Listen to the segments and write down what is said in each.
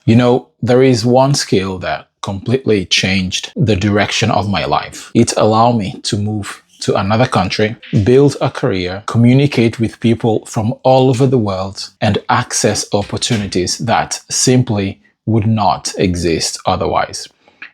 You know, there is one skill that completely changed the direction of my life. It allowed me to move to another country, build a career, communicate with people from all over the world, and access opportunities that simply would not exist otherwise.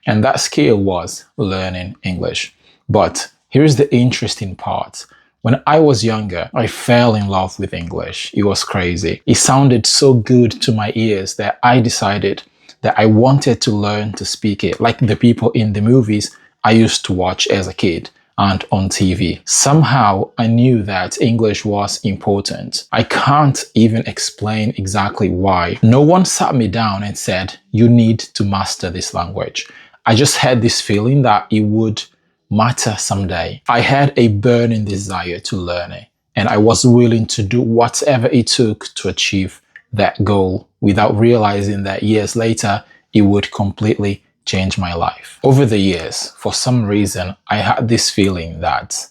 And that skill was learning English. But here's the interesting part. When I was younger, I fell in love with English. It was crazy. It sounded so good to my ears that I decided that I wanted to learn to speak it, like the people in the movies I used to watch as a kid and on TV. Somehow I knew that English was important. I can't even explain exactly why. No one sat me down and said, you need to master this language. I just had this feeling that it would matter someday. I had a burning desire to learn it, and I was willing to do whatever it took to achieve that goal without realizing that years later it would completely change my life. Over the years, for some reason, I had this feeling that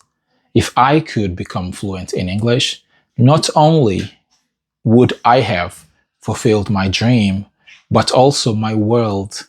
if I could become fluent in English, not only would I have fulfilled my dream, but also my world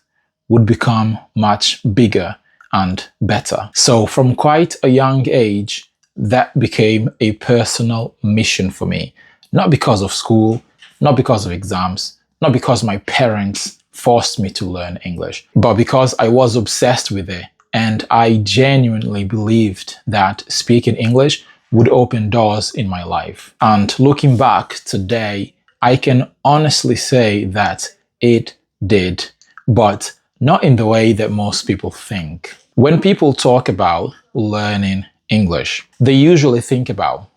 would become much bigger and better. So from quite a young age, that became a personal mission for me. Not because of school, not because of exams, not because my parents forced me to learn English, but because I was obsessed with it and I genuinely believed that speaking English would open doors in my life. And looking back today, I can honestly say that it did, but not in the way that most people think. When people talk about learning English, they usually think about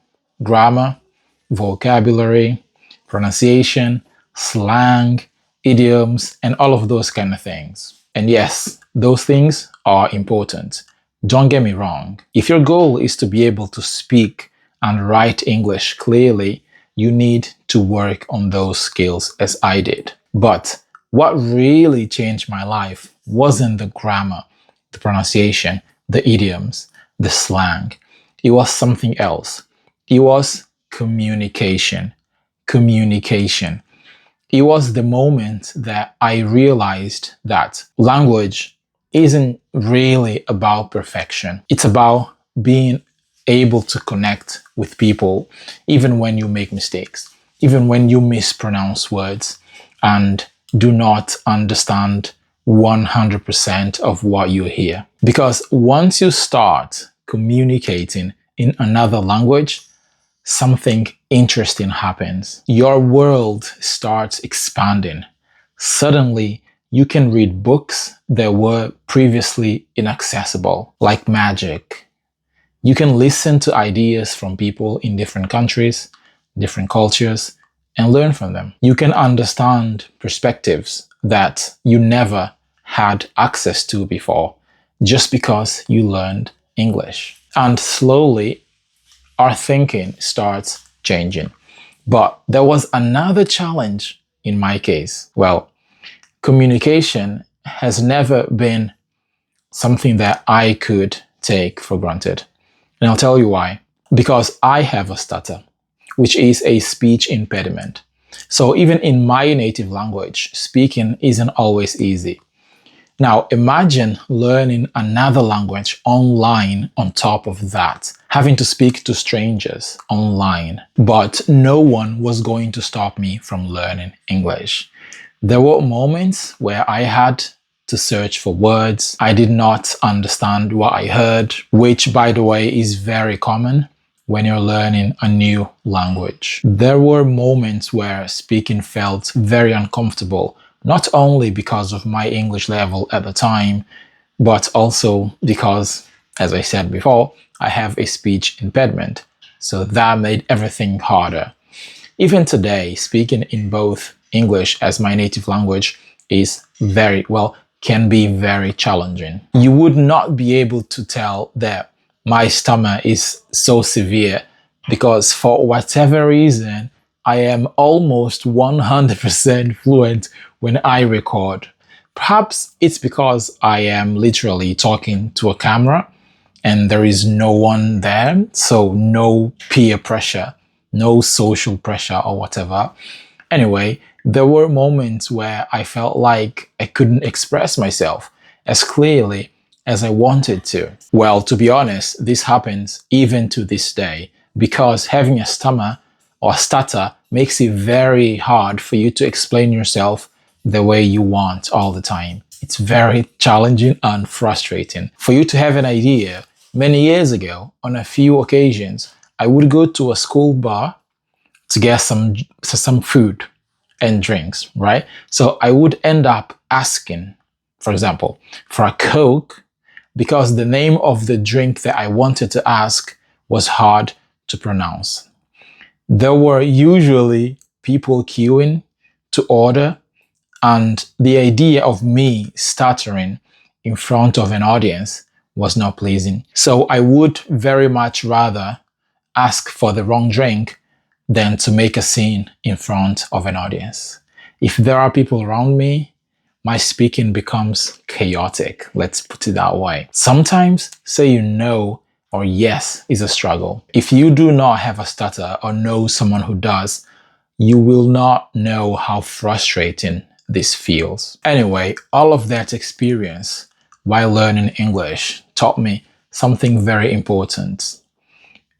grammar, vocabulary, pronunciation, slang, idioms, and all of those kind of things. And yes, those things are important. Don't get me wrong. If your goal is to be able to speak and write English clearly, you need to work on those skills as I did. But what really changed my life wasn't the grammar, the pronunciation, the idioms, the slang. It was something else. It was communication. Communication. It was the moment that I realized that language isn't really about perfection. It's about being able to connect with people even when you make mistakes, even when you mispronounce words and do not understand 100% of what you hear. Because once you start communicating in another language, something interesting happens. Your world starts expanding. Suddenly, you can read books that were previously inaccessible, like magic. You can listen to ideas from people in different countries, different cultures, and learn from them. You can understand perspectives that you never had access to before just because you learned English. And slowly, our thinking starts changing. But there was another challenge in my case. Well, communication has never been something that I could take for granted. And I'll tell you why. Because I have a stutter, which is a speech impediment. So even in my native language, speaking isn't always easy. Now imagine learning another language online on top of that, having to speak to strangers online. But no one was going to stop me from learning English. There were moments where I had to search for words. I did not understand what I heard, which, by the way, is very common when you're learning a new language. There were moments where speaking felt very uncomfortable, not only because of my English level at the time, but also because, as I said before, I have a speech impediment. So that made everything harder. Even today, speaking in both English as my native language is can be very challenging. You would not be able to tell that my stammer is so severe because for whatever reason, I am almost 100% fluent when I record. Perhaps it's because I am literally talking to a camera and there is no one there, so no peer pressure, no social pressure or whatever. Anyway, there were moments where I felt like I couldn't express myself as clearly as I wanted to. Well, to be honest, this happens even to this day because having a stammer or stutter makes it very hard for you to explain yourself the way you want all the time. It's very challenging and frustrating. For you to have an idea, many years ago, on a few occasions, I would go to a school bar to get some food and drinks, right? So I would end up asking, for example, for a Coke because the name of the drink that I wanted to ask was hard to pronounce. There were usually people queuing to order, and the idea of me stuttering in front of an audience was not pleasing. So I would very much rather ask for the wrong drink than to make a scene in front of an audience. If there are people around me, my speaking becomes chaotic, let's put it that way. Sometimes saying no or yes is a struggle. If you do not have a stutter or know someone who does, you will not know how frustrating this feels. Anyway, all of that experience while learning English taught me something very important.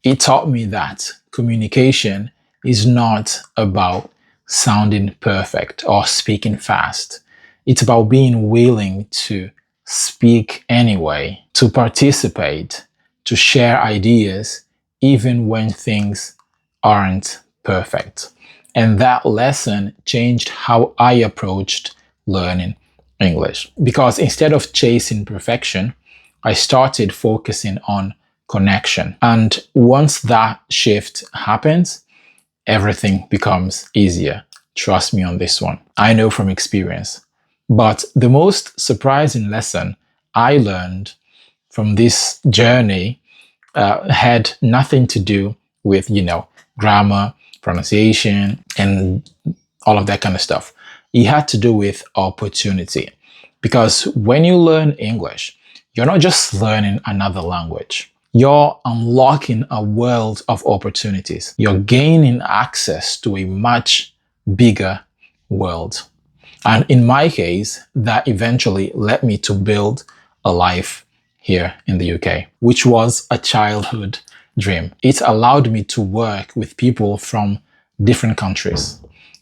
It taught me that communication is not about sounding perfect or speaking fast. It's about being willing to speak anyway, to participate, to share ideas, even when things aren't perfect. And that lesson changed how I approached learning English. Because instead of chasing perfection, I started focusing on connection. And once that shift happens, everything becomes easier. Trust me on this one. I know from experience. But the most surprising lesson I learned from this journey had nothing to do with, grammar, pronunciation, and all of that kind of stuff. It had to do with opportunity. Because when you learn English, you're not just learning another language. You're unlocking a world of opportunities. You're gaining access to a much bigger world. And in my case, that eventually led me to build a life here in the UK, which was a childhood dream. It allowed me to work with people from different countries,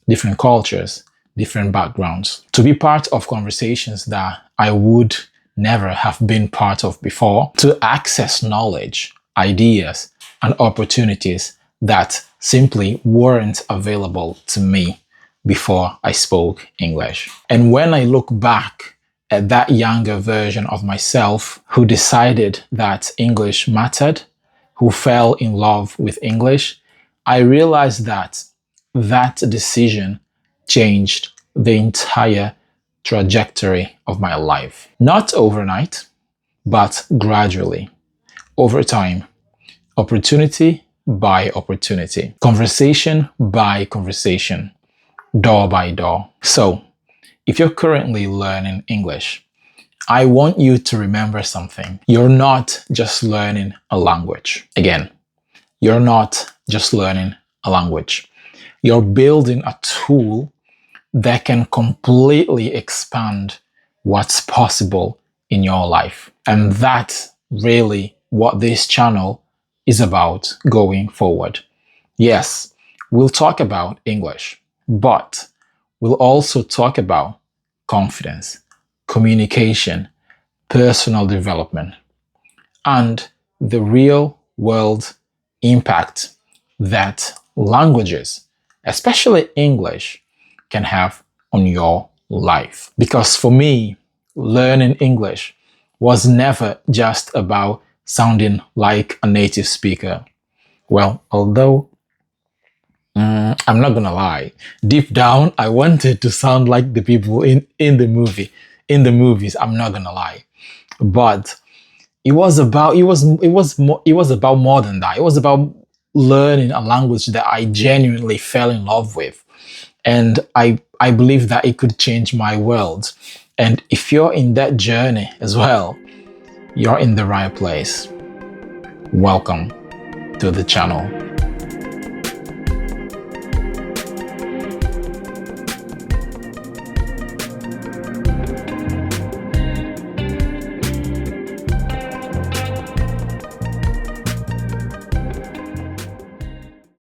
different cultures, different backgrounds, to be part of conversations that I would never have been part of before, to access knowledge, ideas, and opportunities that simply weren't available to me before I spoke English. And when I look back at that younger version of myself who decided that English mattered, who fell in love with English, I realized that that decision changed the entire trajectory of my life. Not overnight, but gradually, over time, opportunity by opportunity, conversation by conversation, door by door. So, if you're currently learning English, I want you to remember something. You're not just learning a language. Again, you're not just learning a language. You're building a tool that can completely expand what's possible in your life. And that's really what this channel is about going forward. Yes, we'll talk about English, but we'll also talk about confidence, communication, personal development, and the real world impact that languages, especially English, can have on your life. Because for me, learning English was never just about sounding like a native speaker. Well, although I'm not gonna lie, deep down I wanted to sound like the people in the movies. I'm not gonna lie, but it was about more than that. It was about learning a language that I genuinely fell in love with, and I believe that it could change my world. And if you're in that journey as well, you're in the right place. Welcome to the channel.